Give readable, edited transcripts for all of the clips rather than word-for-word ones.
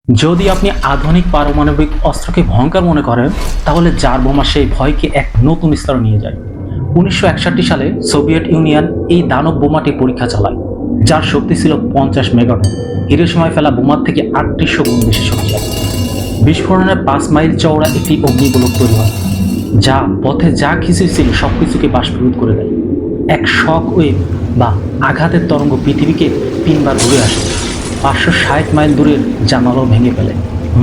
যদি আপনি আধুনিক পারমাণবিক অস্ত্রকে ভয়ঙ্কর মনে করেন, তাহলে জার বোমা সেই ভয়কে এক নতুন স্তরে নিয়ে যায়। 1961 সালে সোভিয়েত ইউনিয়ন এই দানব বোমাটি পরীক্ষা চালায়, যার শক্তি ছিল 50 মেগাটন। হিরোশিমায় ফেলা বোমার থেকে 3800 গুণ বেশি শক্তিশালী। বিস্ফোরণের 5 মাইল চওড়া একটি অগ্নিগোলক তৈরি হয়, যা পথে যা কিছু ছিল সবকিছুকে বাষ্পীভূত করে দেয়। এক শক ওয়েভ বা আঘাতের তরঙ্গ পৃথিবীকে 3 বার ঘুরে আসে, 560 মাইল দূরের জানালাও ভেঙে ফেলে।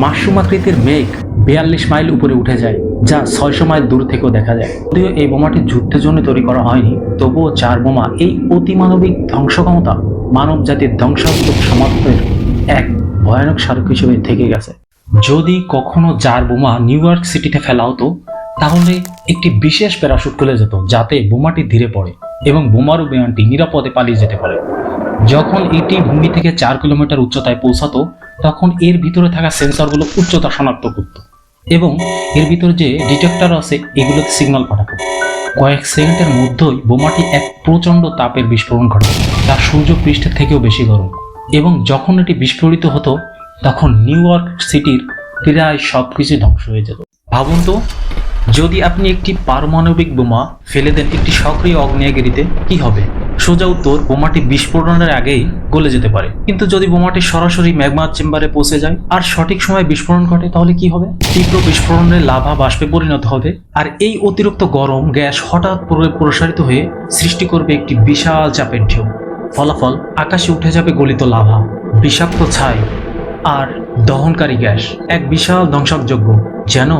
মাশরুম আকৃতির মেঘ 42 মাইল উপরে উঠে যায়, যা 600 মাইল দূর থেকেও দেখা যায়। যদিও এই বোমাটি যুদ্ধের জন্য তৈরি করা হয়নি, তবুও জার বোমা এই অতিমানবিক ধ্বংস ক্ষমতা মানব জাতির ধ্বংসাত্মক সমাপ্তের এক ভয়ানক স্মারক হিসেবে থেকে গেছে। যদি কখনো জার বোমা নিউ ইয়র্ক সিটিতে ফেলা হতো, তাহলে একটি বিশেষ প্যারাশুট খুলে যেত, যাতে বোমাটি ধীরে পড়ে এবং বোমারু বিমানটি নিরাপদে পালিয়ে যেতে পারে। যখন এটি ভূমি থেকে 4 কিলোমিটার উচ্চতায় পৌঁছাতো, তখন এর ভিতরে থাকা সেন্সরগুলো উচ্চতা শনাক্ত করত এবং এর ভিতরে যে ডিটেক্টর আছে এগুলোতে সিগন্যাল পাঠাতো। কয়েক সেকেন্ডের মধ্যেই বোমাটি এক প্রচণ্ড তাপের বিস্ফোরণ ঘটে, যা সূর্য পৃষ্ঠের থেকেও বেশি গরম। এবং যখন এটি বিস্ফোরিত হতো, তখন নিউ ইয়র্ক সিটির প্রায় সবকিছু ধ্বংস হয়ে যেত। ভাবুন তো, যদি আপনি একটি পারমাণবিক বোমা ফেলে দেন একটি সক্রিয় আগ্নেয়গিরিতে, কি হবে? সোজা উত্তর, বোমাটি বিস্ফোরণের আগেই গলে যেতে পারে। কিন্তু যদি বোমাটি সরাসরি ম্যাগমা চেম্বারে পৌঁছে যায় আর সঠিক সময়ে বিস্ফোরণ ঘটে, তাহলে কি হবে? তীব্র বিস্ফোরণে লাভা বাষ্পে পরিণত হবে, আর এই অতিরিক্ত গরম গ্যাস হঠাৎ প্রসারিত হয়ে সৃষ্টি করবে একটি বিশাল চাপের ঢেউ। ফলাফল, আকাশে উঠে যাবে গলিত লাভা, বিষাক্ত ছাই আর দহনকারী গ্যাস, এক বিশাল ধ্বংসযজ্ঞ, যেন